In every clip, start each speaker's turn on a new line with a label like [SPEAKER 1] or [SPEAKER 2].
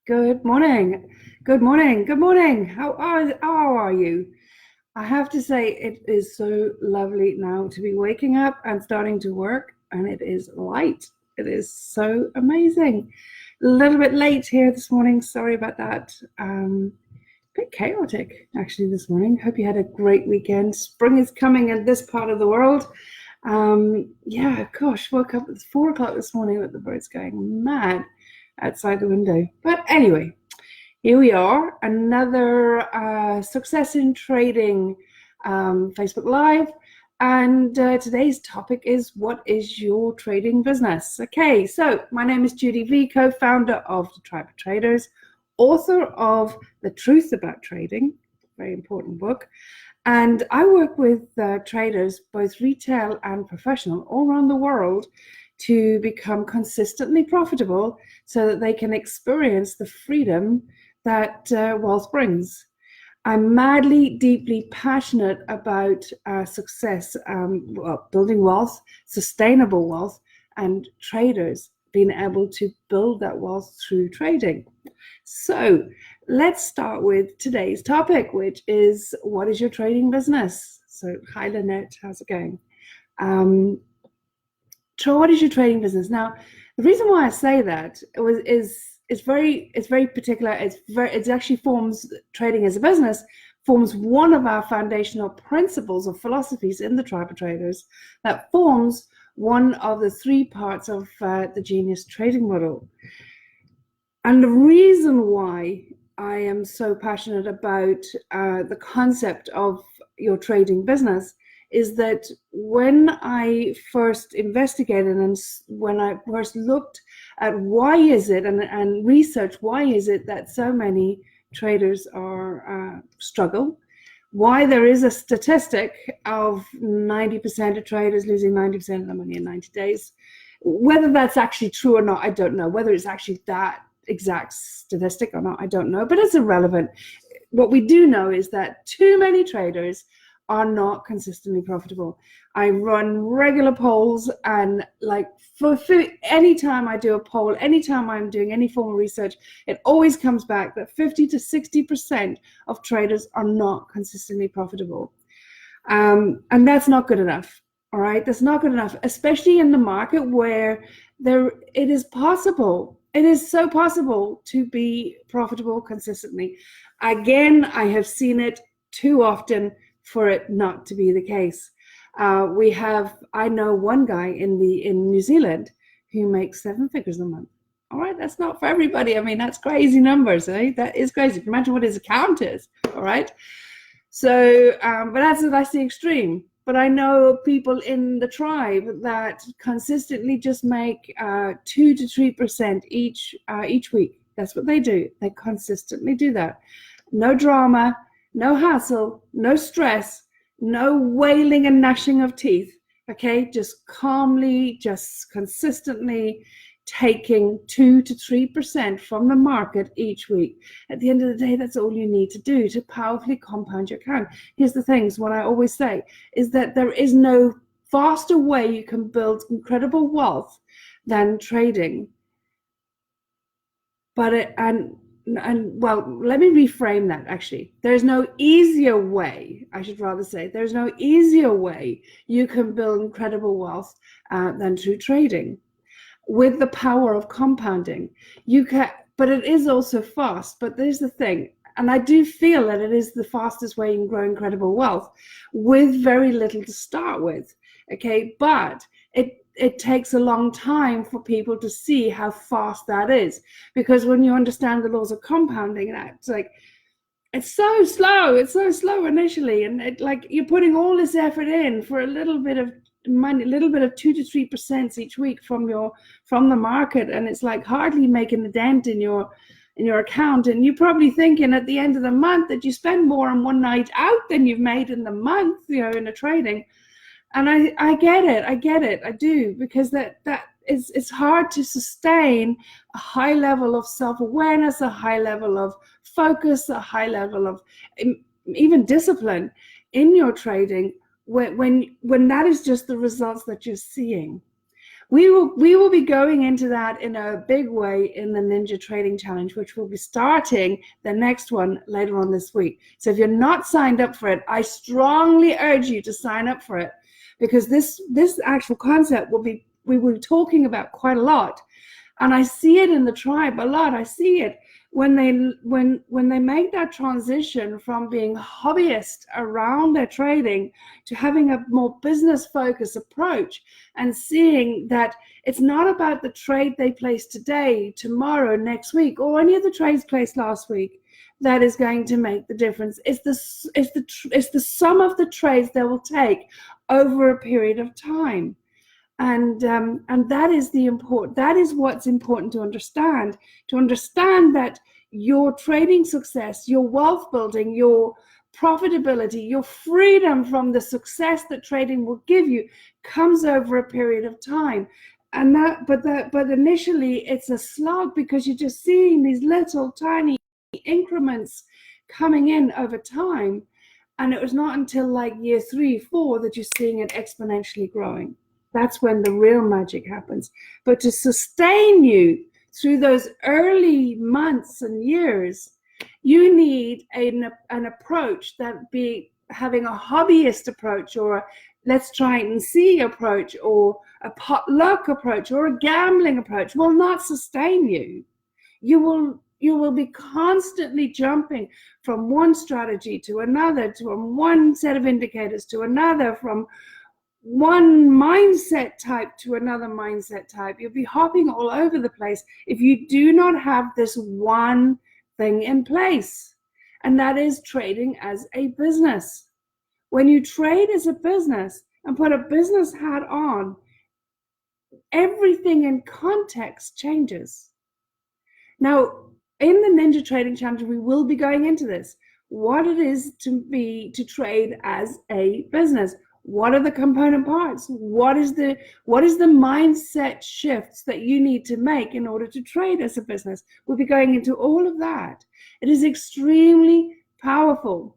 [SPEAKER 1] Good morning. Good morning. Good morning. How are you? I have to say it is so lovely now to be waking up and starting to work, and it is light. It is so amazing. A little bit late here this morning. Sorry about that. Bit chaotic actually this morning. Hope you had a great weekend. Spring is coming in this part of the world. Yeah, gosh, woke up at 4 o'clock this morning with the birds going mad outside the window. But anyway, here we are, another Success in Trading Facebook Live. And today's topic is, what is your trading business? Okay, so my name is Judy V, co-founder of the Tribe of Traders, author of The Truth About Trading, very important book. And I work with traders, both retail and professional, all around the world to become consistently profitable so that they can experience the freedom that wealth brings. I'm madly, deeply passionate about success, building wealth, sustainable wealth, and traders being able to build that wealth through trading. So let's start with today's topic, which is, what is your trading business? So hi Lynette, how's it going? So what is your trading business? Now, the reason why I say that is very particular. It actually forms, trading as a business forms one of our foundational principles or philosophies in the Tribe of Traders, that forms one of the three parts of the Genius trading model. And the reason why I am so passionate about the concept of your trading business is that when I first investigated and when I first looked at why is it and researched why is it that so many traders are struggle, why there is a statistic of 90% of traders losing 90% of their money in 90 days. Whether that's actually true or not, I don't know. Whether it's actually that exact statistic or not, I don't know, but it's irrelevant. What we do know is that too many traders are not consistently profitable. I run regular polls, and like for any time I do a poll, anytime I'm doing any form of research, it always comes back that 50 to 60% of traders are not consistently profitable. And that's not good enough. All right, that's not good enough, especially in the market where it is possible. It is so possible to be profitable consistently. Again, I have seen it too often for it not to be the case. I know one guy in New Zealand who makes 7 figures a month. All right, that's not for everybody. I mean, that's crazy numbers, eh? That is crazy. Imagine what his account is. All right, so but that's the extreme. But I know people in the tribe that consistently just make 2 to 3% each week. That's what they do. They consistently do that. No drama, no hassle, no stress, no wailing and gnashing of teeth. Okay, just calmly, just consistently taking 2 to 3% from the market each week. At the end of the day, that's all you need to do to powerfully compound your account. Here's the things, what I always say is that there is no faster way you can build incredible wealth than trading. But well, let me reframe that actually. There's no easier way, I should rather say, there's no easier way you can build incredible wealth than through trading. With the power of compounding, you can, but it is also fast. But there's the thing, and I do feel that it is the fastest way you can grow incredible wealth with very little to start with. Okay, but it takes a long time for people to see how fast that is, because when you understand the laws of compounding, that's like, it's so slow initially, and it, like, you're putting all this effort in for a little bit of money, a little bit of 2 to 3% each week from the market, and it's like hardly making a dent in your account, and you're probably thinking at the end of the month that you spend more on one night out than you've made in the month, in the trading. And I get it, I do, because it's hard to sustain a high level of self-awareness, a high level of focus, a high level of even discipline in your trading when that is just the results that you're seeing. We will be going into that in a big way in the Ninja Trading Challenge, which will be starting the next one later on this week. So if you're not signed up for it, I strongly urge you to sign up for it, because this actual concept we will be talking about quite a lot. And I see it in the tribe a lot. I see it when they make that transition from being hobbyist around their trading to having a more business focused approach, and seeing that it's not about the trade they placed today, tomorrow, next week, or any of the trades placed last week that is going to make the difference. It's the sum of the trades they will take over a period of time. And that is what's important to understand that your trading success, your wealth building, your profitability, your freedom from the success that trading will give you comes over a period of time. And but initially it's a slog, because you're just seeing these little tiny increments coming in over time. And it was not until like year 3, 4 that you're seeing it exponentially growing. That's when the real magic happens. But to sustain you through those early months and years, you need an approach that be having a hobbyist approach, or a let's try and see approach, or a potluck approach, or a gambling approach will not sustain you. You will be constantly jumping from one strategy to another, to one set of indicators to another, from one mindset type to another mindset type. You'll be hopping all over the place if you do not have this one thing in place, and that is trading as a business. When you trade as a business and put a business hat on, everything in context changes. Now, in the Ninja Trading Challenge, we will be going into this, what it is to trade as a business. What are the component parts? What is the mindset shifts that you need to make in order to trade as a business? We'll be going into all of that. It is extremely powerful.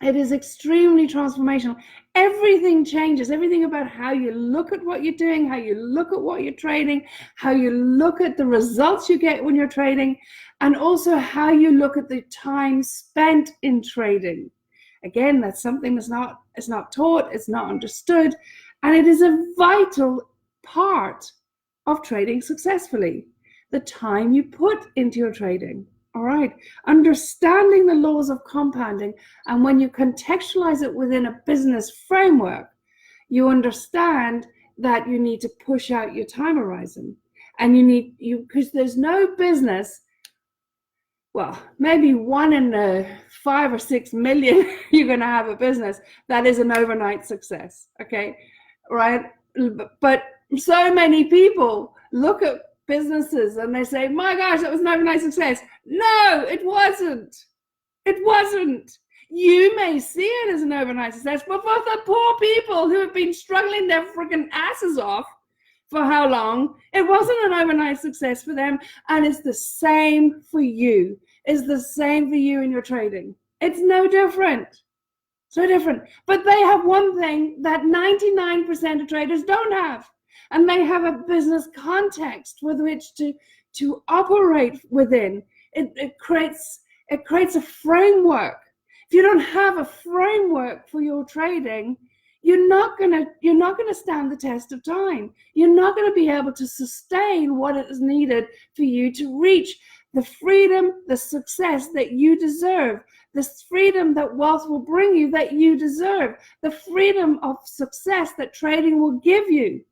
[SPEAKER 1] It is extremely transformational. Everything changes. Everything about how you look at what you're doing, how you look at what you're trading, how you look at the results you get when you're trading, and also how you look at the time spent in trading. Again, that's something that's not taught, it's not understood, and it is a vital part of trading successfully. The time you put into your trading. All right, understanding the laws of compounding, and when you contextualize it within a business framework, you understand that you need to push out your time horizon, and because there's no business. Well, maybe 1 in 5 or 6 million you're going to have a business that is an overnight success, okay, right? But so many people look at businesses and they say, my gosh, that was an overnight success. No, it wasn't. It wasn't. You may see it as an overnight success, but for the poor people who have been struggling their freaking asses off for how long, it wasn't an overnight success for them. And it's the same for you. It's the same for you in your trading. It's no different. So different. But they have one thing that 99% of traders don't have. And they have a business context with which to operate within. It creates a framework. If you don't have a framework for your trading, you're not gonna stand the test of time. You're not gonna be able to sustain what is needed for you to reach the freedom, the success that you deserve, the freedom that wealth will bring you that you deserve, the freedom of success that trading will give you.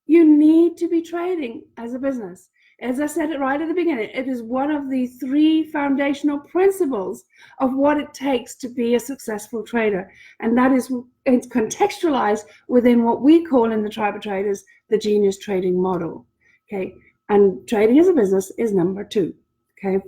[SPEAKER 1] You need to be trading as a business. As I said it right at the beginning, it is one of the 3 foundational principles of what it takes to be a successful trader. And that is, it's contextualized within what we call in the Tribe of Traders, the genius trading model. Okay. And trading as a business is number 2. Okay.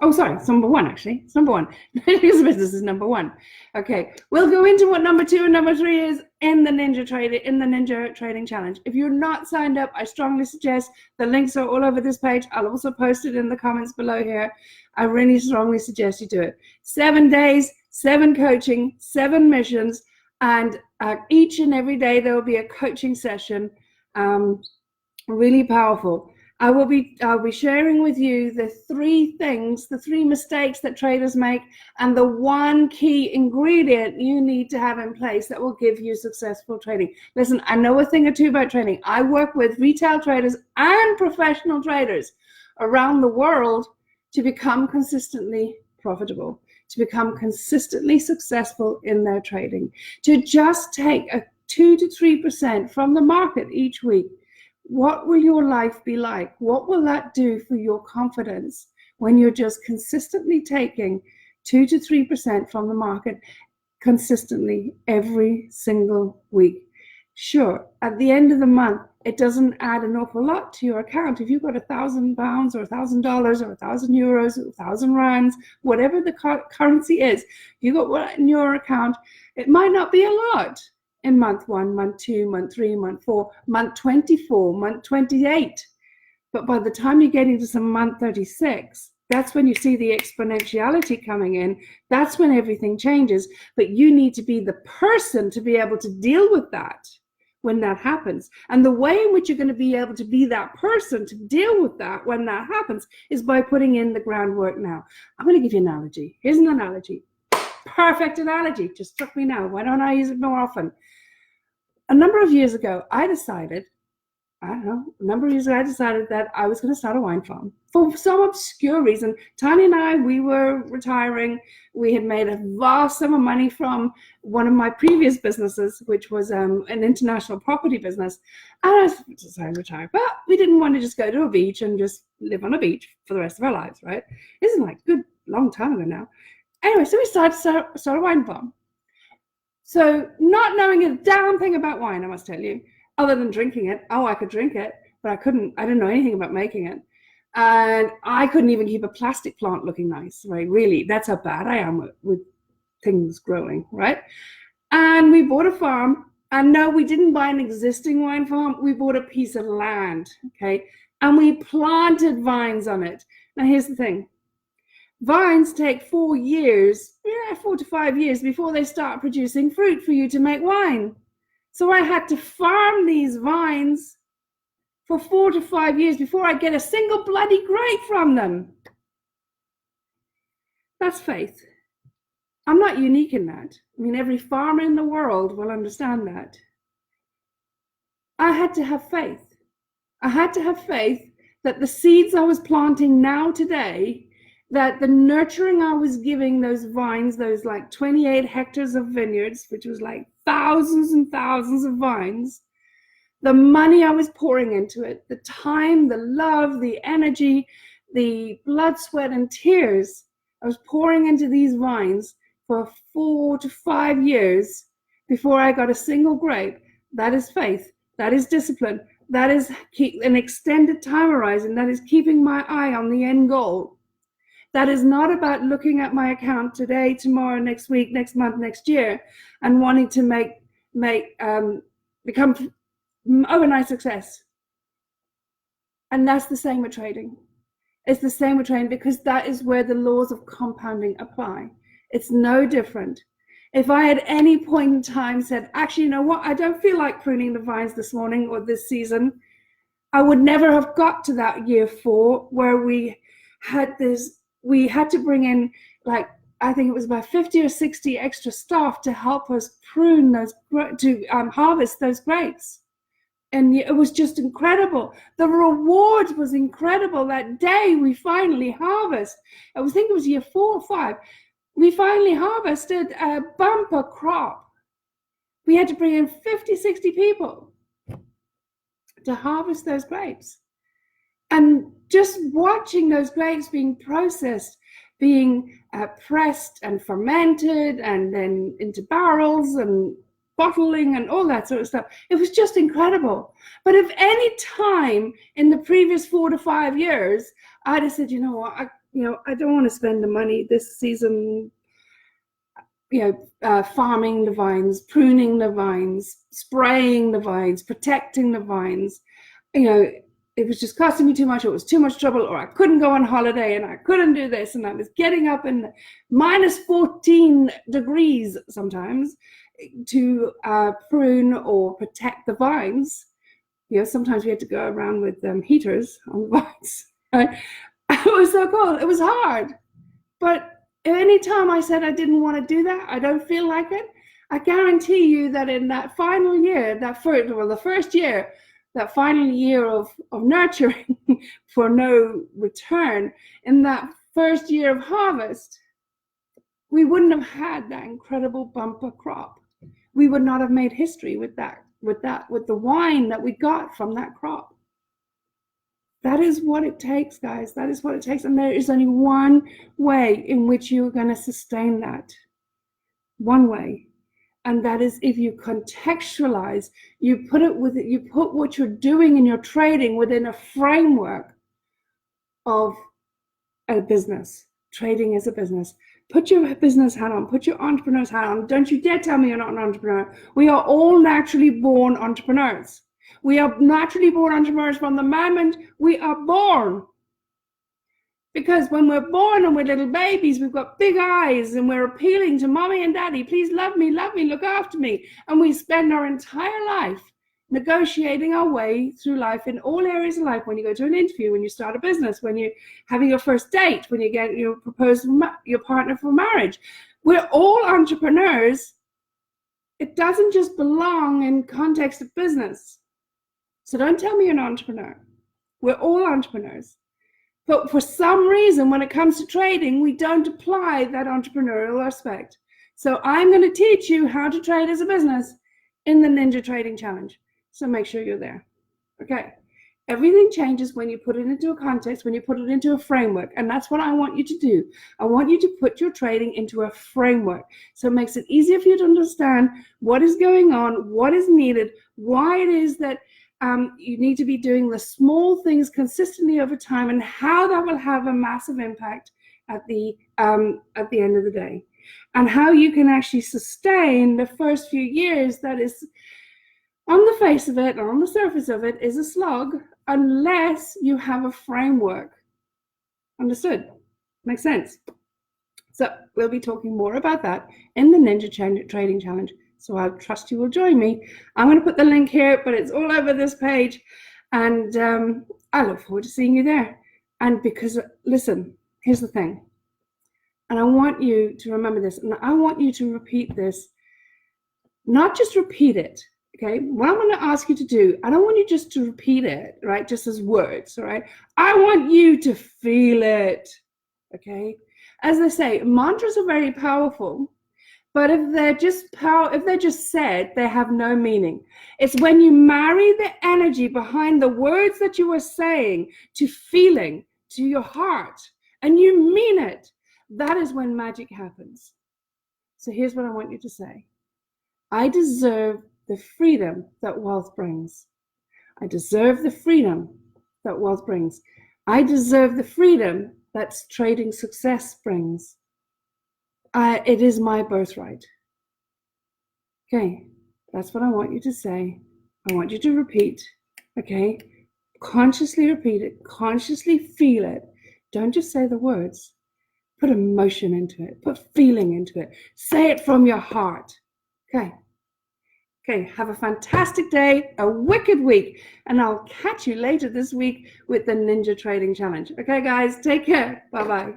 [SPEAKER 1] Oh, sorry, it's number 1, actually. It's number 1. Trading as a business is number 1. Okay. We'll go into what number 2 and number 3 is in the Ninja Trading Challenge. If you're not signed up, I strongly suggest, the links are all over this page. I'll also post it in the comments below here. I really strongly suggest you do it. 7 days, 7 coaching, 7 missions, and Each and every day there will be a coaching session, really powerful. I'll be sharing with you the 3 things, the 3 mistakes that traders make, and the 1 key ingredient you need to have in place that will give you successful trading. Listen, I know a thing or two about trading. I work with retail traders and professional traders around the world to become consistently profitable, to become consistently successful in their trading, to just take a 2 to 3% from the market each week. What will your life be like? What will that do for your confidence when you're just consistently taking 2 to 3% from the market consistently every single week? Sure, at the end of the month, it doesn't add an awful lot to your account. If you've got £1,000 or $1,000 or 1,000 euros or 1,000 rands, whatever the currency is, you got what in your account, it might not be a lot in month 1, month 2, month 3, month 4, month 24, month 28. But by the time you get into some month 36, that's when you see the exponentiality coming in. That's when everything changes. But you need to be the person to be able to deal with that when that happens. And the way in which you're going to be able to be that person to deal with that when that happens is by putting in the groundwork now. I'm going to give you an analogy. Here's an analogy. Perfect analogy. Just struck me now. Why don't I use it more often? A number of years ago, I decided that I was going to start a wine farm for some obscure reason. Tanya and I, we were retiring. We had made a vast sum of money from one of my previous businesses, which was an international property business. And I decided to retire. But we didn't want to just go to a beach and just live on a beach for the rest of our lives, right? This is like a good long time ago now. Anyway, so we started to start a wine farm. So not knowing a damn thing about wine, I must tell you, other than drinking it. Oh, I could drink it, but I didn't know anything about making it. And I couldn't even keep a plastic plant looking nice, right? Really, that's how bad I am with things growing, right? And we bought a farm, and no, we didn't buy an existing wine farm. We bought a piece of land, okay? And we planted vines on it. Now, here's the thing. Vines take 4 years, 4 to 5 years before they start producing fruit for you to make wine. So I had to farm these vines for 4 to 5 years before I get a single bloody grape from them. That's faith. I'm not unique in that. I mean, every farmer in the world will understand that. I had to have faith. I had to have faith that the seeds I was planting now today, that the nurturing I was giving those vines, those like 28 hectares of vineyards, which was like thousands and thousands of vines, the money I was pouring into it, the time, the love, the energy, the blood, sweat, and tears I was pouring into these vines for 4 to 5 years before I got a single grape. That is faith. That is discipline. That is an extended time horizon. That is keeping my eye on the end goal. That is not about looking at my account today, tomorrow, next week, next month, next year, and wanting to become overnight success. And that's the same with trading. It's the same with trading because that is where the laws of compounding apply. It's no different. If I at any point in time said, actually, you know what, I don't feel like pruning the vines this morning or this season, I would never have got to that year 4 where we had to bring in, like, I think it was about 50 or 60 extra staff to help us prune those, to harvest those grapes. And it was just incredible. The reward was incredible. That day we finally harvest. I think it was year 4 or 5. We finally harvested a bumper crop. We had to bring in 50, 60 people to harvest those grapes. And just watching those grapes being processed, being pressed and fermented and then into barrels and bottling and all that sort of stuff, it was just incredible. But if any time in the previous 4 to 5 years, I'd have said, you know what, I don't want to spend the money this season, farming the vines, pruning the vines, spraying the vines, protecting the vines, it was just costing me too much, it was too much trouble, or I couldn't go on holiday and I couldn't do this, and I was getting up in minus 14 degrees sometimes prune or protect the vines. Sometimes we had to go around with heaters on the vines. Right? It was so cold. It was hard. But anytime I said I didn't want to do that, I don't feel like it, I guarantee you that in that final year, the first year, that final year of nurturing for no return, in that first year of harvest, we wouldn't have had that incredible bumper crop. We would not have made history with the wine that we got from that crop. That is what it takes, guys. That is what it takes. And there is only one way in which you're going to sustain that. One way. And that is if you contextualize, you put what you're doing in your trading within a framework of a business. Trading is a business. Put your business hat on, put your entrepreneur's hat on. Don't you dare tell me you're not an entrepreneur. We are all naturally born entrepreneurs. We are naturally born entrepreneurs from the moment we are born. Because when we're born and we're little babies, we've got big eyes and we're appealing to mommy and daddy, please love me, look after me. And we spend our entire life negotiating our way through life in all areas of life. When you go to an interview, when you start a business, when you're having your first date, when you get your proposed your partner for marriage. We're all entrepreneurs. It doesn't just belong in context of business. So don't tell me you're an entrepreneur. We're all entrepreneurs. But for some reason, when it comes to trading, we don't apply that entrepreneurial aspect. So I'm going to teach you how to trade as a business in the Ninja Trading Challenge. So make sure you're there. Okay. Everything changes when you put it into a context, when you put it into a framework. And that's what I want you to do. I want you to put your trading into a framework. So it makes it easier for you to understand what is going on, what is needed, why it is that you need to be doing the small things consistently over time, and how that will have a massive impact at the end of the day, and how you can actually sustain the first few years. That is, on the face of it, on the surface of it, is a slog unless you have a framework. Understood? Makes sense? So we'll be talking more about that in the Ninja Trading Challenge. So I trust you will join me. I'm going to put the link here, but it's all over this page. And I look forward to seeing you there. And because, listen, here's the thing. And I want you to remember this. And I want you to repeat this. Not just repeat it, okay? What I'm going to ask you to do, I don't want you just to repeat it, right? Just as words, all right? I want you to feel it, okay? As they say, mantras are very powerful. But if they're just said, they have no meaning. It's when you marry the energy behind the words that you are saying to feeling, to your heart, and you mean it, that is when magic happens. So here's what I want you to say. I deserve the freedom that wealth brings. I deserve the freedom that wealth brings. I deserve the freedom that trading success brings. It is my birthright. Okay, that's what I want you to say. I want you to repeat, okay? Consciously repeat it, consciously feel it. Don't just say the words. Put emotion into it, put feeling into it. Say it from your heart, okay? Okay, have a fantastic day, a wicked week, and I'll catch you later this week with the Ninja Trading Challenge. Okay, guys, take care. Bye-bye.